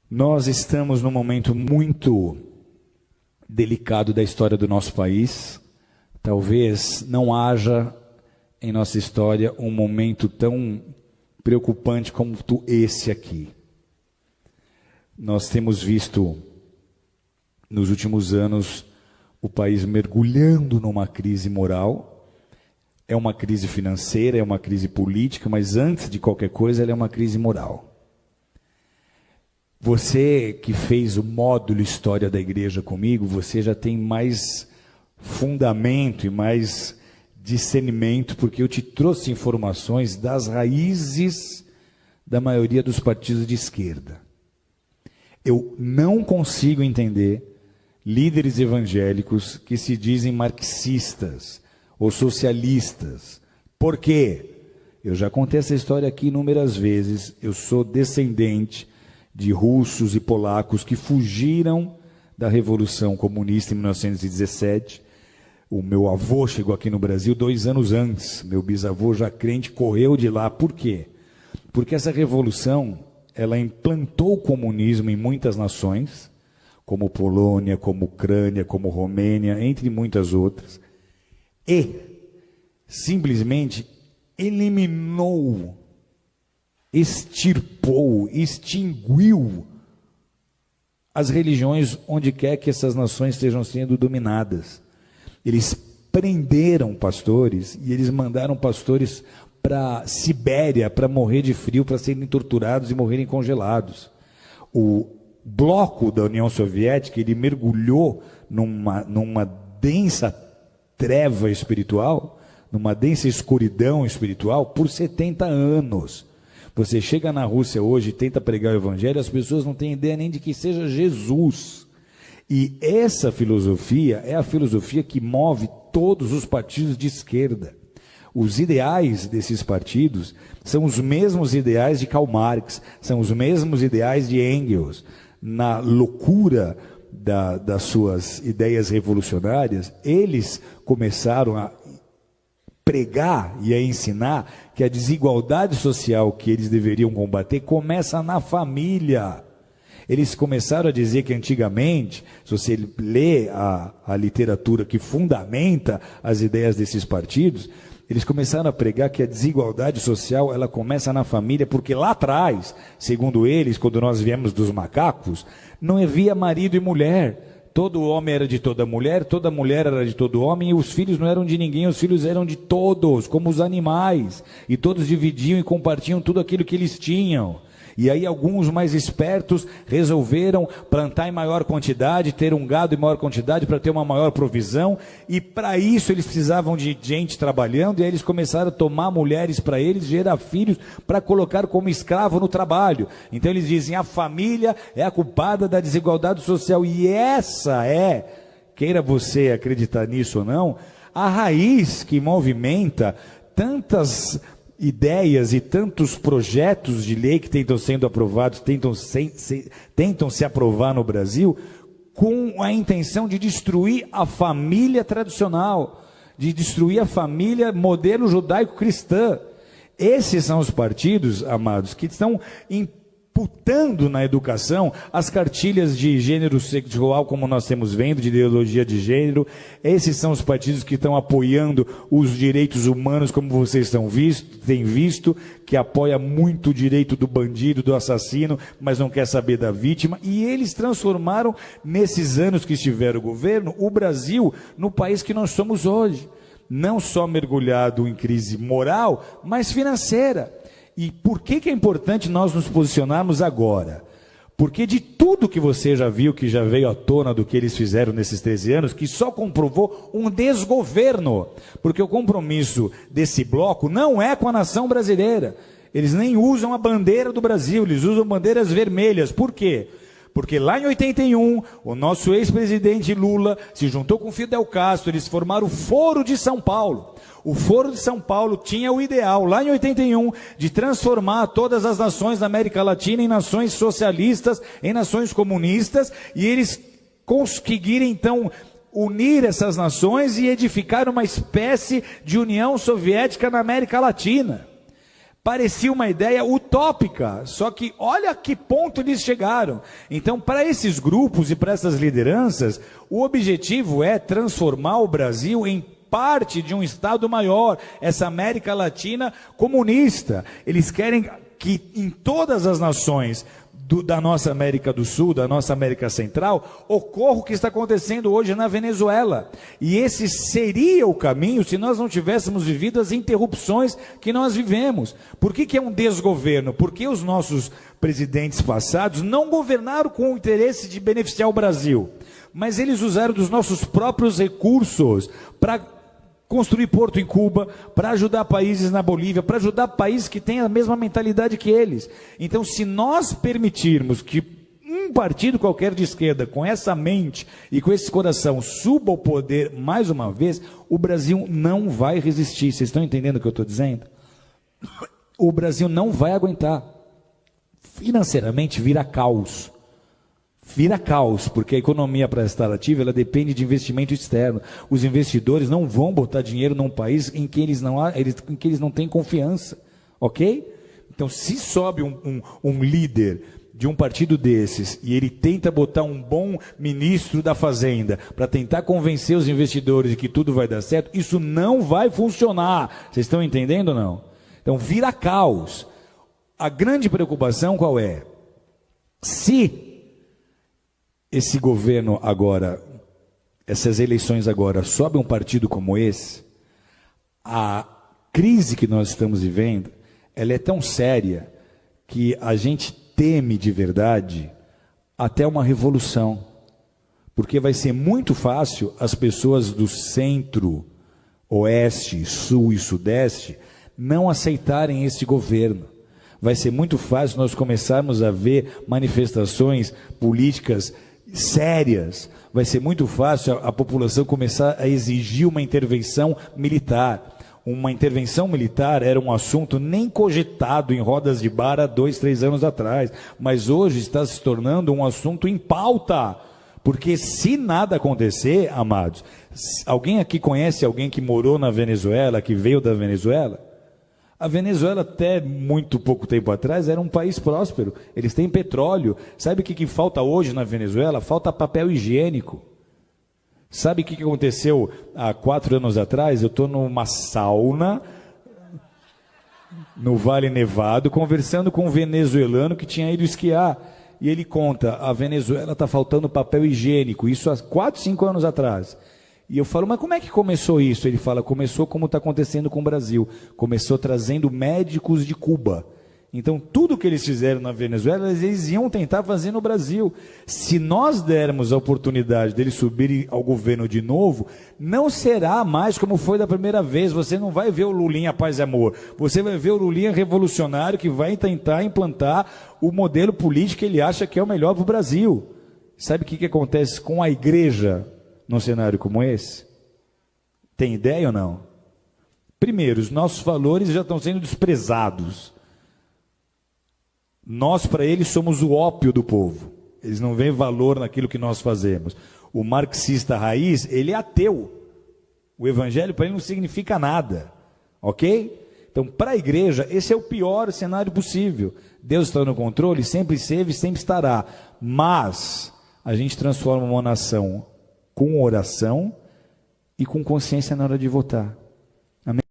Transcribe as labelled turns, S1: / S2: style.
S1: Nós estamos num momento muito delicado da história do nosso país. Talvez não haja em nossa história um momento tão preocupante como esse aqui. Nós temos visto, nos últimos anos, o país mergulhando numa crise moral. É uma crise financeira, é uma crise política, mas antes de qualquer coisa, ela é uma crise moral. Você que fez o módulo História da Igreja comigo, você já tem mais fundamento e mais discernimento, porque eu te trouxe informações das raízes da maioria dos partidos de esquerda. Eu não consigo entender líderes evangélicos que se dizem marxistas ou socialistas. Por quê? Eu já contei essa história aqui inúmeras vezes. Eu sou descendente de russos e polacos que fugiram da Revolução Comunista em 1917. O meu avô chegou aqui no Brasil 2 anos antes. Meu bisavô, já crente, correu de lá. Por quê? Porque essa revolução, ela implantou o comunismo em muitas nações, como Polônia, como Ucrânia, como Romênia, entre muitas outras, e simplesmente eliminou, extirpou, extinguiu as religiões onde quer que essas nações estejam sendo dominadas. Eles prenderam pastores e eles mandaram pastores para Sibéria para morrer de frio, para serem torturados e morrerem congelados. O bloco da União Soviética, ele mergulhou numa densa treva espiritual, numa densa escuridão espiritual por 70 anos. Você chega na Rússia hoje e tenta pregar o evangelho, as pessoas não têm ideia nem de que seja Jesus. E essa filosofia é a filosofia que move todos os partidos de esquerda. Os ideais desses partidos são os mesmos ideais de Karl Marx, são os mesmos ideais de Engels. Na loucura das suas ideias revolucionárias, eles começaram a pregar e a ensinar que a desigualdade social que eles deveriam combater começa na família. Eles começaram a dizer que antigamente, se você lê a literatura que fundamenta as ideias desses partidos, eles começaram a pregar que a desigualdade social ela começa na família, porque lá atrás, segundo eles, quando nós viemos dos macacos, não havia marido e mulher. Todo homem era de toda mulher era de todo homem, e os filhos não eram de ninguém, os filhos eram de todos, como os animais. E todos dividiam e compartilham tudo aquilo que eles tinham. E aí alguns mais espertos resolveram plantar em maior quantidade, ter um gado em maior quantidade para ter uma maior provisão, e para isso eles precisavam de gente trabalhando, e aí eles começaram a tomar mulheres para eles, gerar filhos para colocar como escravo no trabalho. Então eles dizem, a família é a culpada da desigualdade social, e essa é, queira você acreditar nisso ou não, a raiz que movimenta tantas ideias e tantos projetos de lei que tentam sendo aprovados, tentam se aprovar no Brasil, com a intenção de destruir a família tradicional, de destruir a família modelo judaico-cristã. Esses são os partidos, amados, que estão imputando na educação as cartilhas de gênero sexual, como nós temos vendo, de ideologia de gênero. Esses são os partidos que estão apoiando os direitos humanos, como vocês têm visto, que apoia muito o direito do bandido, do assassino, mas não quer saber da vítima. E eles transformaram, nesses anos que estiveram o governo, o Brasil no país que nós somos hoje. Não só mergulhado em crise moral, mas financeira. E por que é importante nós nos posicionarmos agora? Porque de tudo que você já viu, que já veio à tona do que eles fizeram nesses 13 anos, que só comprovou um desgoverno. Porque o compromisso desse bloco não é com a nação brasileira. Eles nem usam a bandeira do Brasil, eles usam bandeiras vermelhas. Por quê? Porque lá em 81, o nosso ex-presidente Lula se juntou com Fidel Castro, eles formaram o Foro de São Paulo. O Foro de São Paulo tinha o ideal, lá em 81, de transformar todas as nações da América Latina em nações socialistas, em nações comunistas, e eles conseguirem, então, unir essas nações e edificar uma espécie de União Soviética na América Latina. Parecia uma ideia utópica, só que olha a que ponto eles chegaram. Então, para esses grupos e para essas lideranças, o objetivo é transformar o Brasil em parte de um Estado maior, essa América Latina comunista. Eles querem que em todas as nações da nossa América do Sul, da nossa América Central, ocorra o que está acontecendo hoje na Venezuela. E esse seria o caminho se nós não tivéssemos vivido as interrupções que nós vivemos. Por que é um desgoverno? Porque os nossos presidentes passados não governaram com o interesse de beneficiar o Brasil, mas eles usaram dos nossos próprios recursos para construir porto em Cuba, para ajudar países na Bolívia, para ajudar países que têm a mesma mentalidade que eles. Então, se nós permitirmos que um partido qualquer de esquerda, com essa mente e com esse coração, suba ao poder mais uma vez, o Brasil não vai resistir. Vocês estão entendendo o que eu estou dizendo? O Brasil não vai aguentar. Financeiramente vira caos. Vira caos, porque a economia para estar ativa, ela depende de investimento externo. Os investidores não vão botar dinheiro num país em que eles não têm confiança, ok? Então, se sobe um líder de um partido desses e ele tenta botar um bom ministro da Fazenda para tentar convencer os investidores de que tudo vai dar certo, isso não vai funcionar. Vocês estão entendendo ou não? Então, vira caos. A grande preocupação qual é? Se esse governo agora, essas eleições agora, sobe um partido como esse, a crise que nós estamos vivendo, ela é tão séria que a gente teme de verdade até uma revolução. Porque vai ser muito fácil as pessoas do centro, oeste, sul e sudeste não aceitarem esse governo. Vai ser muito fácil nós começarmos a ver manifestações políticas sérias. Vai ser muito fácil a população começar a exigir uma intervenção militar. Uma intervenção militar era um assunto nem cogitado em rodas de bar há 2, 3 anos atrás, mas hoje está se tornando um assunto em pauta, porque se nada acontecer, amados, alguém aqui conhece alguém que morou na Venezuela, que veio da Venezuela? A Venezuela, até muito pouco tempo atrás, era um país próspero. Eles têm petróleo. Sabe o que falta hoje na Venezuela? Falta papel higiênico. Sabe o que aconteceu há 4 anos atrás? Eu estou numa sauna, no Vale Nevado, conversando com um venezuelano que tinha ido esquiar. E ele conta, a Venezuela está faltando papel higiênico. Isso há 4, 5 anos atrás. E eu falo, mas como é que começou isso? Ele fala, começou como está acontecendo com o Brasil. Começou trazendo médicos de Cuba. Então, tudo que eles fizeram na Venezuela, eles iam tentar fazer no Brasil. Se nós dermos a oportunidade deles subirem ao governo de novo, não será mais como foi da primeira vez. Você não vai ver o Lulinha paz e amor. Você vai ver o Lulinha revolucionário que vai tentar implantar o modelo político que ele acha que é o melhor para o Brasil. Sabe o que acontece com a igreja num cenário como esse? Tem ideia ou não? Primeiro, os nossos valores já estão sendo desprezados. Nós, para eles, somos o ópio do povo. Eles não veem valor naquilo que nós fazemos. O marxista raiz, ele é ateu. O evangelho para ele não significa nada. Ok? Então, para a igreja, esse é o pior cenário possível. Deus está no controle, sempre esteve, sempre estará. Mas a gente transforma uma nação com oração e com consciência na hora de votar.